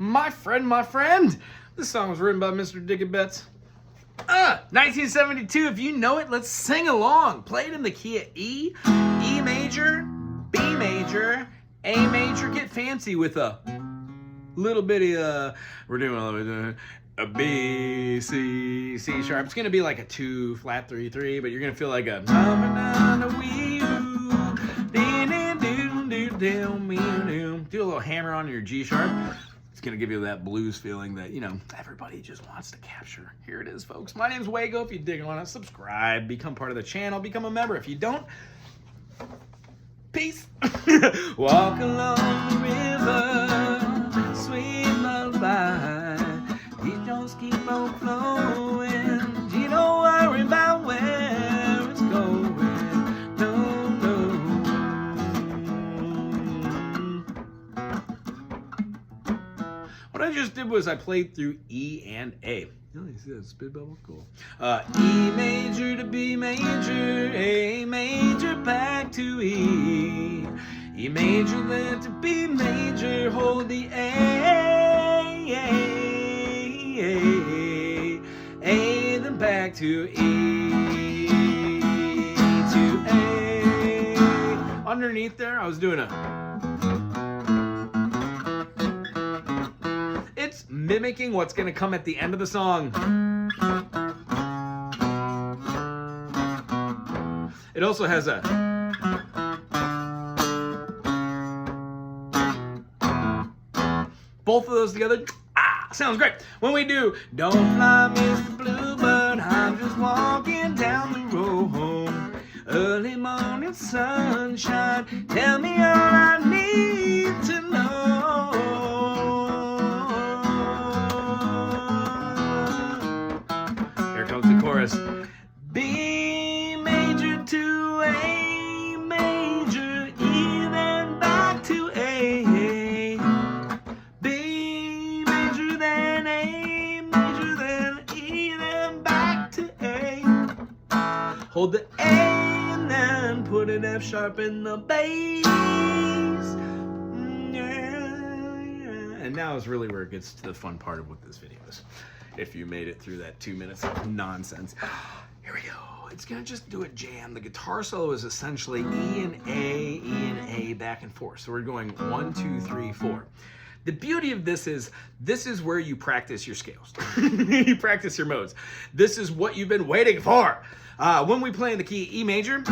My friend. This song was written by Mr. Dickey Betts. 1972. If you know it, let's sing along. Played in the key of E, E major, B major, A major. Get fancy with a little bitty, we're doing a B, C, C sharp. It's going to be like a 2, flat 3, 3, but you're going to feel like a do a little hammer on your G sharp. It's going to give you that blues feeling that, you know, everybody just wants to capture. Here it is, folks. My name's Wago. If you dig on it, subscribe, become part of the channel, become a member. If you don't, peace. Walk along the river, sweet lullaby. These don't keep on flowing. You don't worry about where it's going. No, no. What I just did was I played through E and A. Oh, you see that spit bubble? Cool. E major to B major, A major back to E. E major then to B major, hold the A then back to E to A. Underneath there, I was doing it's mimicking what's going to come at the end of the song. It also has a both of those together. Sounds great. When we do Don't Fly Mr. Bluebird, I'm just walking down the road home. Early morning sunshine, tell me all I need to know. Here comes the chorus. B major to A major, E then back to A. B major then A major then E then back to A. Hold the A and then put an F sharp in the bass. And now is really where it gets to the fun part of what this video is. If you made it through that 2 minutes of nonsense. Here we go. It's gonna just do a jam. The guitar solo is essentially E and A, back and forth. So we're going 1, 2, 3, 4. The beauty of this is where you practice your scales. You practice your modes. This is what you've been waiting for. When we play in the key E major,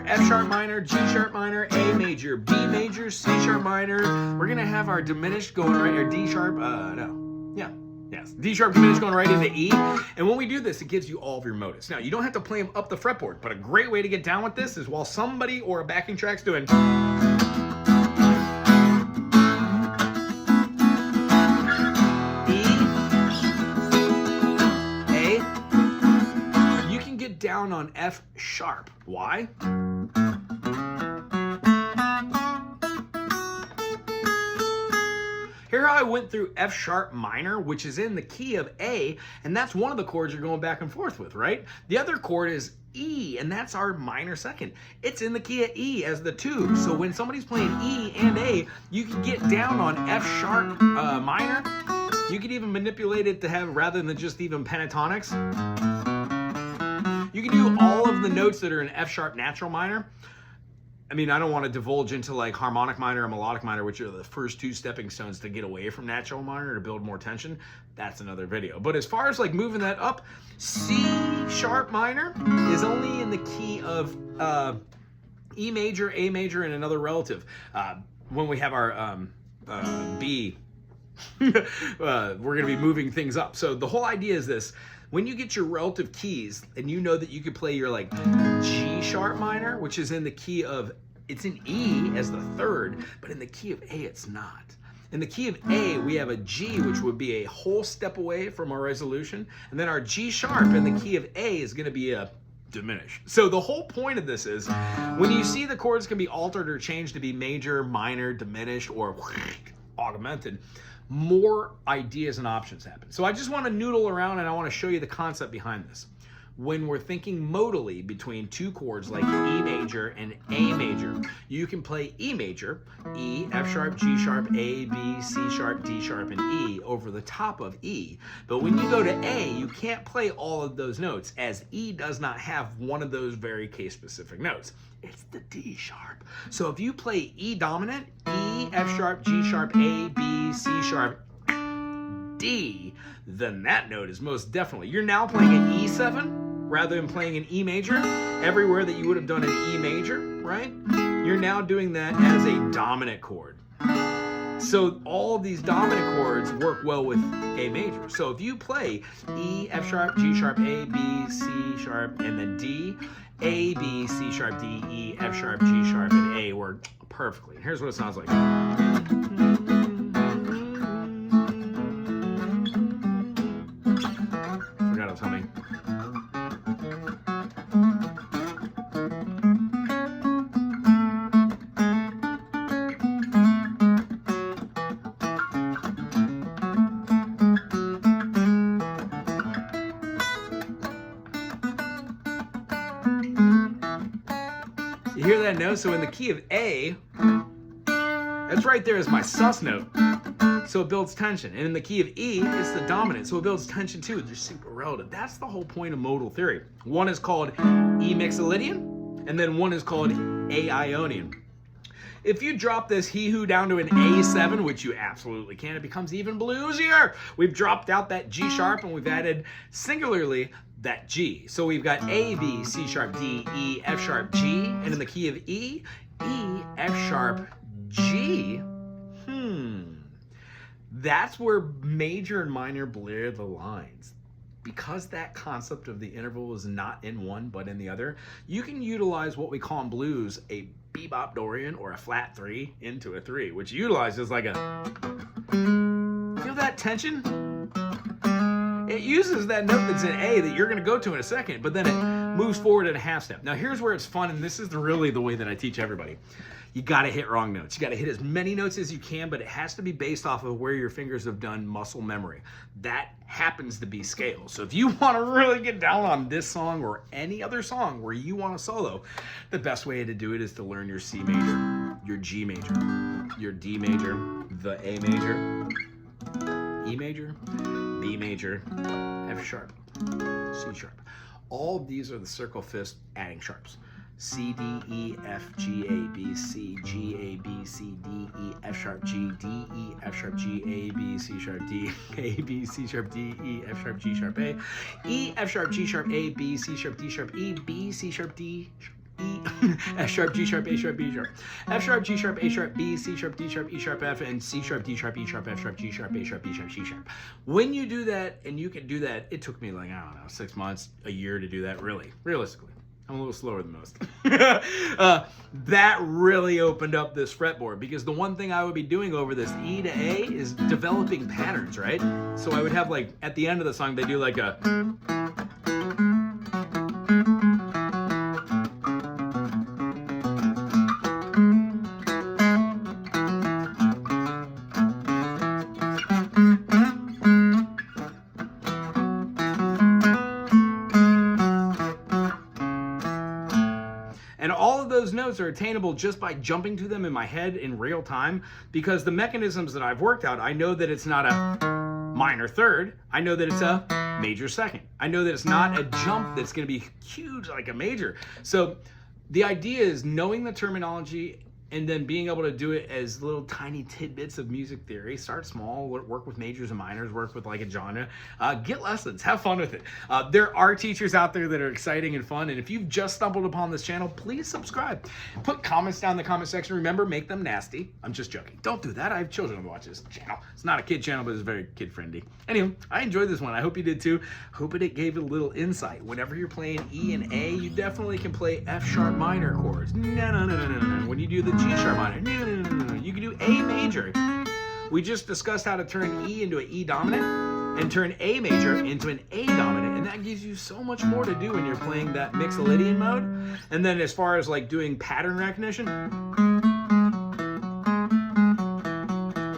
F sharp minor, G sharp minor, A major, B major, C sharp minor. We're gonna have our diminished going right, or D sharp, Yes, D sharp diminished going right into E. And when we do this, it gives you all of your motives. Now, you don't have to play them up the fretboard, but a great way to get down with this is while somebody or a backing track's doing E, A, you can get down on F sharp. Why? Here I went through F sharp minor, which is in the key of A, and that's one of the chords you're going back and forth with, right? The other chord is E, and that's our minor second. It's in the key of E as the 2. So when somebody's playing E and A, you can get down on F sharp minor. You can even manipulate it to have, rather than just even pentatonics, you can do all of the notes that are in F sharp natural minor. I mean, I don't want to divulge into like harmonic minor or melodic minor, which are the first 2 stepping stones to get away from natural minor to build more tension. That's another video. But as far as like moving that up, C sharp minor is only in the key of E major, A major, and another relative. When we have our B, we're going to be moving things up. So the whole idea is this. When you get your relative keys and you know that you could play your like G sharp minor, which is in the key of, it's in E as the 3rd, but in the key of A, it's not. In the key of A, we have a G, which would be a whole step away from our resolution. And then our G sharp in the key of A is gonna be a diminish. So the whole point of this is when you see the chords can be altered or changed to be major, minor, diminished, or augmented, more ideas and options happen. So I just want to noodle around and I want to show you the concept behind this. when we're thinking modally between two chords like E major and A major. You can play E major, E, F sharp, G sharp, A, B, C sharp, D sharp, and E over the top of E. But when you go to A, you can't play all of those notes, as E does not have one of those very case-specific notes. It's the D sharp. So if you play E dominant, E, F sharp, G sharp, A, B, C sharp, D, then that note is most definitely, you're now playing an E7 rather than playing an E major. Everywhere that you would have done an E major, right? You're now doing that as a dominant chord. So all of these dominant chords work well with A major. So if you play E, F sharp, G sharp, A, B, C sharp, and then D, A, B, C sharp, D, E, F sharp, G sharp, and A work perfectly. And here's what it sounds like. Forgot I was humming. You hear that note? So in the key of A, that's right there is my sus note. So it builds tension. And in the key of E, it's the dominant. So it builds tension too. They're super relative. That's the whole point of modal theory. One is called E mixolydian, and then one is called A Ionian. If you drop this he-who down to an A7, which you absolutely can, it becomes even bluesier. We've dropped out that G sharp and we've added singularly that G. So we've got A, B, C sharp, D, E, F sharp, G, and in the key of E, E, F sharp, G. That's where major and minor blur the lines. Because that concept of the interval is not in one but in the other, you can utilize what we call in blues a bebop Dorian or a flat 3 into a 3, which utilizes like a, feel that tension? It uses that note that's in A that you're going to go to in a second, but then it moves forward at a half step. Now here's where it's fun, and this is really the way that I teach everybody. You got to hit wrong notes. You got to hit as many notes as you can, but it has to be based off of where your fingers have done muscle memory. That happens to be scale. So if you want to really get down on this song or any other song where you want to solo, the best way to do it is to learn your C major, your G major, your D major, the A major, E major, B major, F sharp, C sharp. All of these are the circle fifths adding sharps. C, D, E, F, G, A, B, C, G, A, B, C, D, E, F sharp, G, D, E, F sharp, G, A, B, C sharp, D, A, B, C sharp, D, E, F sharp, G sharp, A, E, F sharp, G sharp, A, B, C sharp, D sharp, E, B, C sharp, D, E, F sharp, G sharp, A sharp, B sharp, F sharp, G sharp, A sharp, B, C sharp, D sharp, E sharp, F, and C sharp, D sharp, E sharp, F sharp, G sharp, A sharp, B sharp, C sharp. When you do that, and you can do that, it took me like, I don't know, 6 months, a year to do that, really, realistically. I'm a little slower than most. That really opened up this fretboard, because the one thing I would be doing over this E to A is developing patterns, right? So I would have, like, at the end of the song, they do like a... And all of those notes are attainable just by jumping to them in my head in real time, because the mechanisms that I've worked out, I know that it's not a minor third. I know that it's a major second. I know that it's not a jump that's going to be huge like a major. So the idea is knowing the terminology and then being able to do it as little tiny tidbits of music theory. Start small, work with majors and minors, work with like a genre, get lessons, have fun with it. There are teachers out there that are exciting and fun, and if you've just stumbled upon this channel, please subscribe. Put comments down in the comment section. Remember, make them nasty. I'm just joking. Don't do that. I have children who watch this channel. It's not a kid channel, but it's very kid friendly. Anyway, I enjoyed this one. I hope you did too. Hope it gave it a little insight. Whenever you're playing E and A, you definitely can play F sharp minor chords. No. When you do the G sharp minor, no. You can do A major. We just discussed how to turn E into an E dominant and turn A major into an A dominant, and that gives you so much more to do when you're playing that mixolydian mode. And then as far as like doing pattern recognition,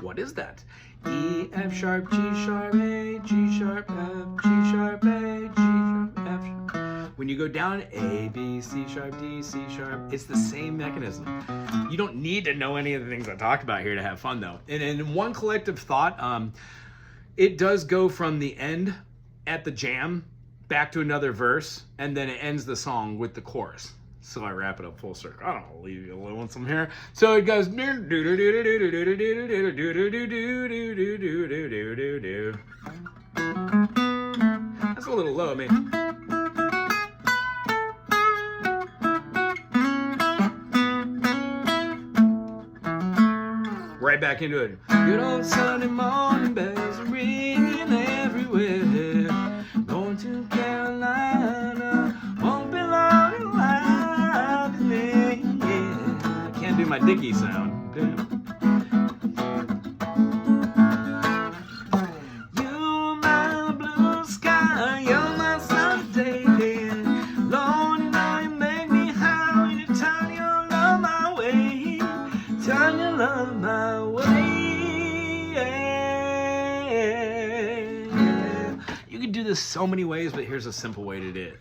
what is that? E, F sharp, G sharp, A, G sharp, F, G sharp, A, G sharp, F sharp. When you go down A, B, C sharp, D, C sharp, it's the same mechanism. You don't need to know any of the things I talked about here to have fun though. And in one collective thought, it does go from the end at the jam back to another verse, and then it ends the song with the chorus. So I wrap it up full circle. I don't want to leave you alone with some here. So it goes. That's a little low, I mean. Right back into it. Good old Sunday morning bells are ringing everywhere. Going to Carolina, won't be long in life. Yeah. I can't do my Dickie sound. You're my blue sky, you're my sunny day. Lord, you know you make me high when you turn your love my way. Turn your love my way. You could do this so many ways, but here's a simple way to do it.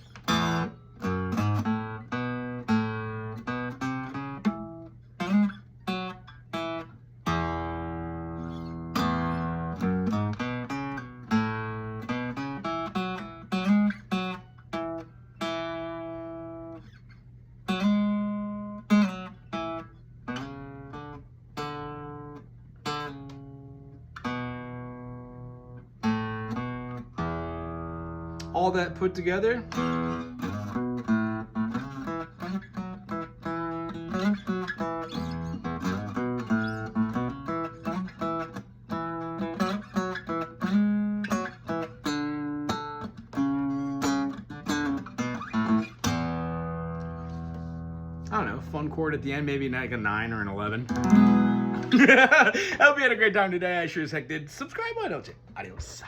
All that put together, I don't know, fun chord at the end, maybe like a 9 or an 11. I hope you had a great time today. I sure as heck did. Subscribe, why don't you? Adios.